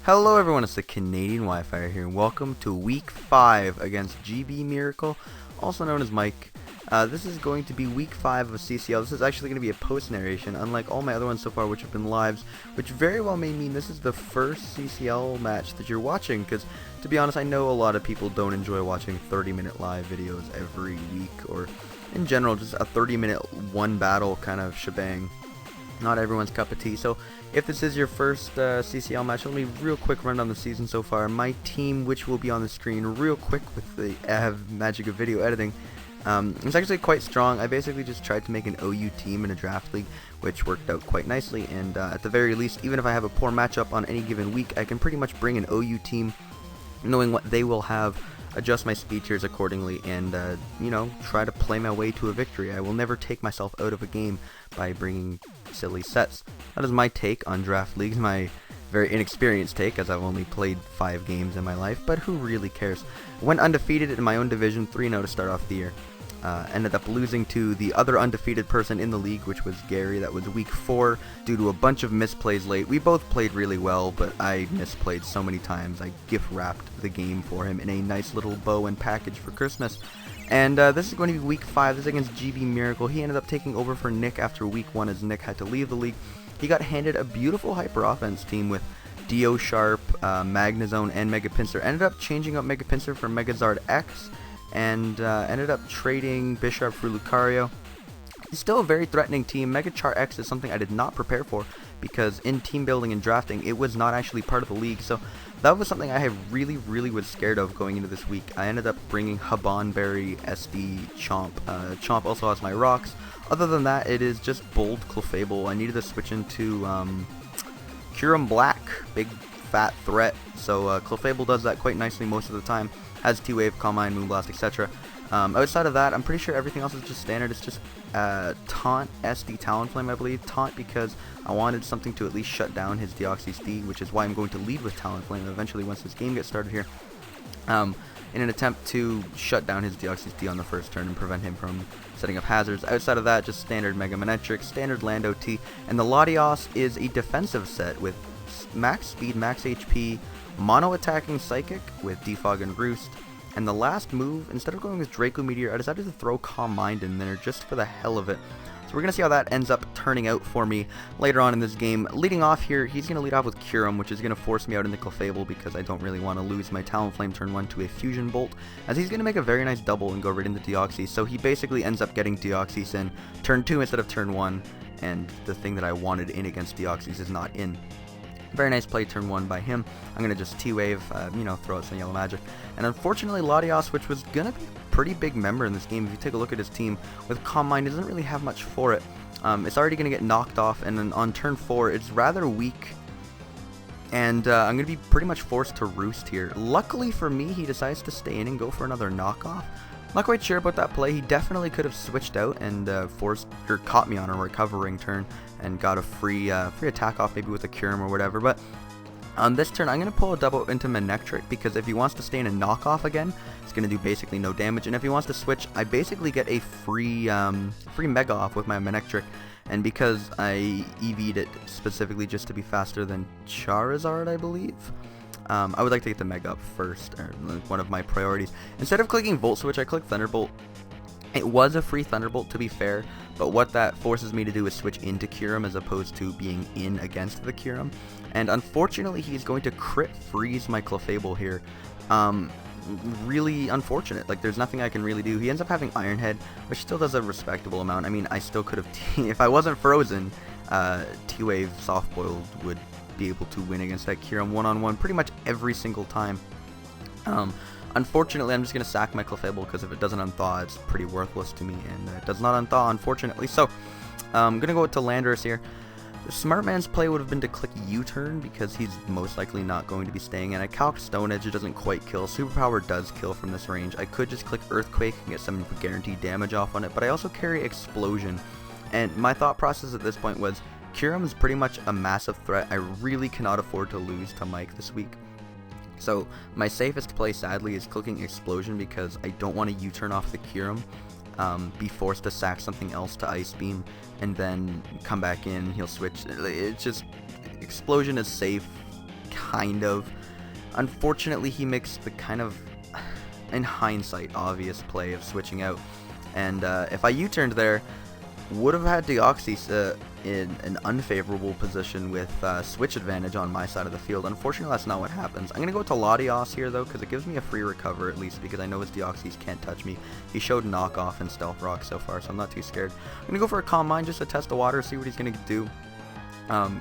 Hello everyone, it's the Canadian Wi-Fi here, and welcome to Week 5 against GB Miracle, also known as Mike. This is going to be Week 5 of CCL. This is actually going to be a post-narration, unlike all my other ones so far, which have been lives, which very well may mean this is the first CCL match that you're watching, because, to be honest, I know a lot of people don't enjoy watching 30-minute live videos every week, or, in general, just a 30-minute one-battle kind of shebang. Not everyone's cup of tea. So if this is your first CCL match, let me real quick run down the season so far. My team, which will be on the screen real quick with the magic of video editing, it's actually quite strong. I basically just tried to make an OU team in a draft league, which worked out quite nicely, and at the very least, even if I have a poor matchup on any given week, I can pretty much bring an OU team, knowing what they will have, adjust my speed tiers accordingly, and you know, try to play my way to a victory. I will never take myself out of a game by bringing silly sets. That is my take on draft leagues, my very inexperienced take, as I've only played 5 games in my life, but who really cares? Went undefeated in my own division, 3-0 to start off the year. Ended up losing to the other undefeated person in the league, which was Gary. That was week 4 due to a bunch of misplays late. We both played really well, but I misplayed so many times. I gift wrapped the game for him in a nice little bow and package for Christmas. And this is going to be week 5. This is against GB Miracle. He ended up taking over for Nick after week 1 as Nick had to leave the league. He got handed a beautiful hyper offense team with Dio Sharp, Magnezone, and Mega Pinsir. Ended up changing up Mega Pinsir for Megazard X, and ended up trading Bisharp for Lucario. He's still a very threatening team. Megachar X is something I did not prepare for, because in team building and drafting, it was not actually part of the league, so that was something I really was scared of going into this week. I ended up bringing Habanberry, SD, Chomp. Chomp also has my rocks. Other than that, it is just Bold Clefable. I needed to switch into Kyurem Black, big fat threat, so Clefable does that quite nicely most of the time. Has T-Wave, Calm Mind, Moonblast, etc. Outside of that, I'm pretty sure everything else is just standard. It's just Taunt, SD, Talonflame, I believe. Taunt because I wanted something to at least shut down his Deoxys-D, which is why I'm going to lead with Talonflame eventually once this game gets started here. In an attempt to shut down his Deoxys-D on the first turn and prevent him from setting up hazards. Outside of that, just standard Mega Manectric, standard Lando T, and the Latios is a defensive set with max speed, max HP, mono attacking Psychic with Defog and Roost. And the last move, instead of going with Draco Meteor, I decided to throw Calm Mind in there just for the hell of it. So we're going to see how that ends up turning out for me later on in this game. Leading off here, he's going to lead off with Kyurem, which is going to force me out into Clefable because I don't really want to lose my Talonflame turn 1 to a Fusion Bolt, as he's going to make a very nice double and go right into Deoxys. So he basically ends up getting Deoxys in turn 2 instead of turn 1, and the thing that I wanted in against Deoxys is not in. Very nice play turn 1 by him. I'm going to just T-Wave, you know, throw out some Yellow Magic. And unfortunately, Latios, which was going to be a pretty big member in this game, if you take a look at his team, with Calm Mind, doesn't really have much for it. It's already going to get knocked off, and then on turn 4, it's rather weak. And I'm going to be pretty much forced to Roost here. Luckily for me, he decides to stay in and go for another knockoff. Not quite sure about that play. He definitely could have switched out and caught me on a recovering turn and got a free attack off, maybe with a Kyurem or whatever. But on this turn, I'm going to pull a double into Manectric, because if he wants to stay in a knockoff again, it's going to do basically no damage. And if he wants to switch, I basically get a free Mega off with my Manectric. And because I EV'd it specifically just to be faster than Charizard, I believe, I would like to get the Mega up first, or one of my priorities. Instead of clicking Volt Switch, I clicked Thunderbolt. It was a free Thunderbolt, to be fair, but what that forces me to do is switch into Kyurem as opposed to being in against the Kyurem. And unfortunately, he's going to crit freeze my Clefable here. Really unfortunate. Like, there's nothing I can really do. He ends up having Iron Head, which still does a respectable amount. I mean, I still could have if I wasn't frozen, T-Wave Soft Boiled would be able to win against that Kyurem one-on-one pretty much every single time. Unfortunately, I'm just going to sack my Clefable, because if it doesn't unthaw, it's pretty worthless to me, and it does not unthaw, unfortunately. So, I'm going to go to Landorus here. The smart man's play would have been to click U-turn, because he's most likely not going to be staying in. I calced Stone Edge, it doesn't quite kill. Superpower does kill from this range. I could just click Earthquake and get some guaranteed damage off on it, but I also carry Explosion. And my thought process at this point was, Kyurem is pretty much a massive threat. I really cannot afford to lose to Mike this week. So my safest play, sadly, is clicking Explosion, because I don't want to U-turn off the Kyurem, be forced to sack something else to Ice Beam, and then come back in, he'll switch. It's just, Explosion is safe kind of. Unfortunately, he makes the kind of, in hindsight, obvious play of switching out. And if I U-turned there, would have had Deoxys in an unfavorable position with switch advantage on my side of the field. Unfortunately, that's not what happens. I'm going to go to Latios here, though, because it gives me a free recover, at least, because I know his Deoxys can't touch me. He showed knockoff and Stealth Rock so far, so I'm not too scared. I'm going to go for a Calm Mind just to test the water, see what he's going to do.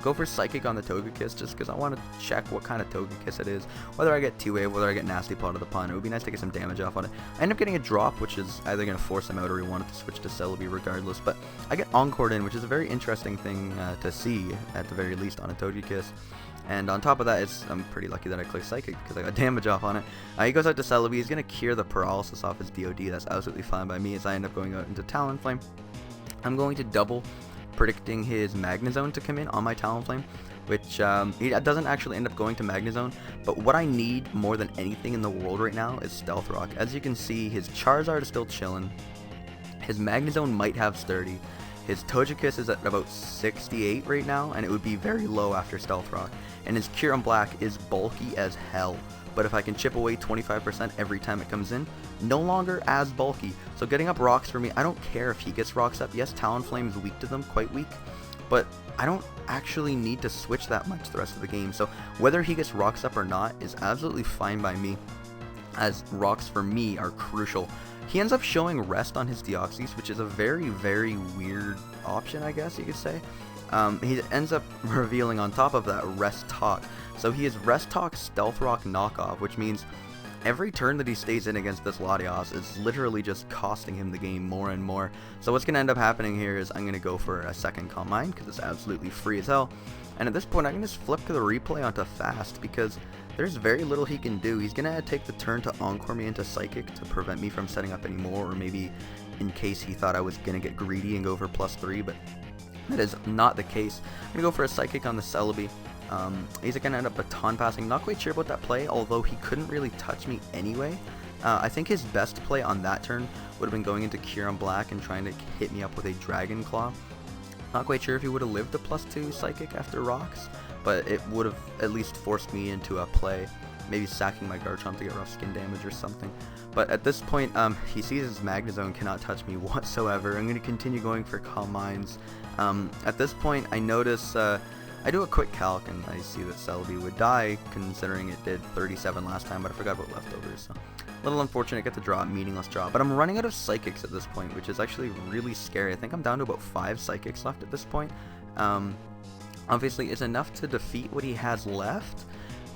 Go for Psychic on the Togekiss just because I want to check what kind of Togekiss it is. Whether I get T-Wave, whether I get Nasty Plot of the Pun. It would be nice to get some damage off on it. I end up getting a drop, which is either going to force him out or he wanted to switch to Celebi regardless. But I get Encored in, which is a very interesting thing to see, at the very least, on a Togekiss. And on top of that, I'm pretty lucky that I clicked Psychic because I got damage off on it. He goes out to Celebi. He's going to cure the paralysis off his DOD. That's absolutely fine by me as I end up going out into Talonflame. I'm going to double predicting his Magnezone to come in on my Talonflame, which he doesn't actually end up going to Magnezone, but what I need more than anything in the world right now is Stealth Rock. As you can see, his Charizard is still chilling, his Magnezone might have Sturdy, his Togekiss is at about 68 right now, and it would be very low after Stealth Rock, and his Kyurem Black is bulky as hell. But if I can chip away 25% every time it comes in, no longer as bulky. So getting up rocks for me, I don't care if he gets rocks up. Yes, Talonflame is weak to them, quite weak, but I don't actually need to switch that much the rest of the game. So whether he gets rocks up or not is absolutely fine by me, as rocks for me are crucial. He ends up showing Rest on his Deoxys, which is a very, very weird option, I guess you could say. He ends up revealing on top of that Rest Talk. So he is Rest Talk Stealth Rock knockoff, which means every turn that he stays in against this Latios is literally just costing him the game more and more. So what's going to end up happening here is I'm going to go for a second Calm Mind because it's absolutely free as hell. And at this point I can just flip to the replay onto Fast because there's very little he can do. He's going to take the turn to Encore me into Psychic to prevent me from setting up any more, or maybe in case he thought I was going to get greedy and go for +3, but that is not the case. I'm going to go for a Psychic on the Celebi. He's going to end up baton passing. Not quite sure about that play, although he couldn't really touch me anyway. I think his best play on that turn would have been going into Kyurem Black and trying to hit me up with a Dragon Claw. Not quite sure if he would have lived a +2 Psychic after rocks, but it would have at least forced me into a play, maybe sacking my Garchomp to get rough skin damage or something. But at this point, he sees his Magnezone cannot touch me whatsoever. I'm going to continue going for Calm Minds. At this point, I notice, I do a quick calc and I see that Celebi would die, considering it did 37 last time, but I forgot about leftovers, so a little unfortunate, get the draw, meaningless draw. But I'm running out of Psychics at this point, which is actually really scary. I think I'm down to about 5 Psychics left at this point. Obviously, it's enough to defeat what he has left,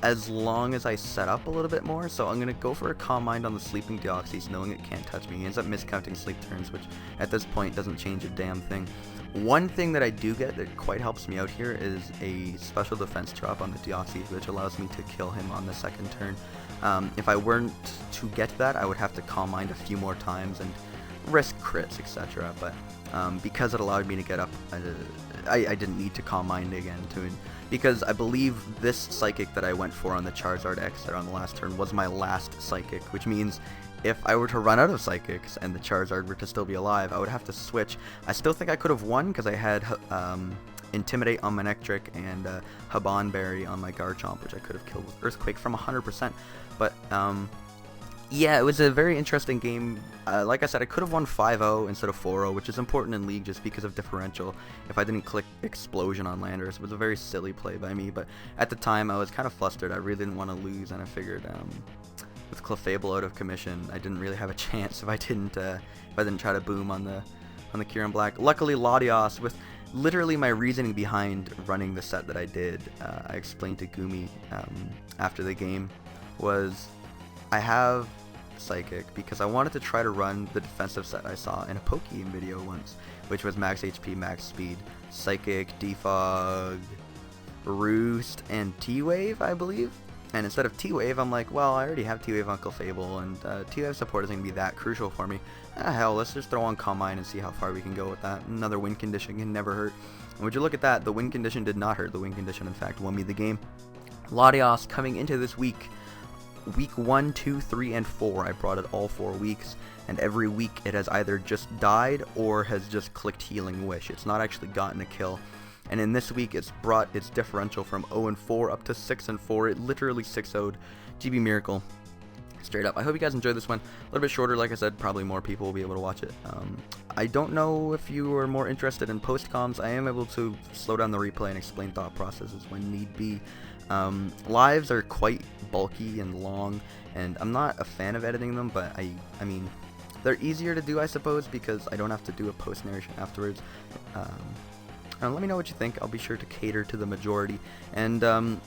as long as I set up a little bit more. So I'm going to go for a Calm Mind on the Sleeping Deoxys, knowing it can't touch me. He ends up miscounting sleep turns, which at this point doesn't change a damn thing. One thing that I do get that quite helps me out here is a special defense drop on the Deoxys, which allows me to kill him on the second turn. If I weren't to get that, I would have to Calm Mind a few more times and risk crits, etc. But because it allowed me to get up, I didn't need to Calm Mind again because I believe this Psychic that I went for on the Charizard X there on the last turn was my last Psychic, which means if I were to run out of Psychics and the Charizard were to still be alive, I would have to switch. I still think I could have won because I had Intimidate on my Nectric and Habanberry on my Garchomp, which I could have killed with Earthquake from 100%. But yeah, it was a very interesting game. Like I said, I could have won 5-0 instead of 4-0, which is important in League just because of differential. If I didn't click Explosion on Landorus, it was a very silly play by me. But at the time, I was kind of flustered. I really didn't want to lose, and I figured with Clefable out of commission, I didn't really have a chance if I didn't try to boom on the Kyurem Black. Luckily, Latios, with literally my reasoning behind running the set that I did, I explained to Gumi after the game, was I have Psychic because I wanted to try to run the defensive set I saw in a Pokemon video once, which was max HP, max speed, Psychic, Defog, Roost, and T-Wave, I believe. And instead of T-Wave, I'm like, well, I already have T-Wave on Clefable, and T-Wave support isn't going to be that crucial for me. Hell, let's just throw on Calm Mind and see how far we can go with that. Another win condition can never hurt. And would you look at that, the win condition did not hurt. The win condition, in fact, won me the game. Latios coming into this week 1, 2, 3, and 4. I brought it all 4 weeks, and every week it has either just died or has just clicked Healing Wish. It's not actually gotten a kill. and in this week it's brought its differential from 0-4 up to 6-4. It literally 6-0'd GB Miracle straight up. I hope you guys enjoyed this one. A little bit shorter, like I said, probably more people will be able to watch it. I don't know if you are more interested in post-coms. I am able to slow down the replay and explain thought processes when need be. Lives are quite bulky and long, and I'm not a fan of editing them, but I mean, they're easier to do, I suppose, because I don't have to do a post-narration afterwards. Let me know what you think. I'll be sure to cater to the majority, and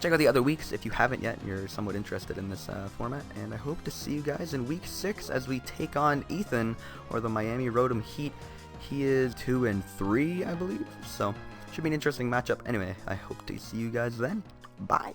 check out the other weeks if you haven't yet and you're somewhat interested in this format, and I hope to see you guys in week 6 as we take on Ethan, or the Miami Rotom Heat. He is 2-3, I believe, so should be an interesting matchup. Anyway, I hope to see you guys then. Bye!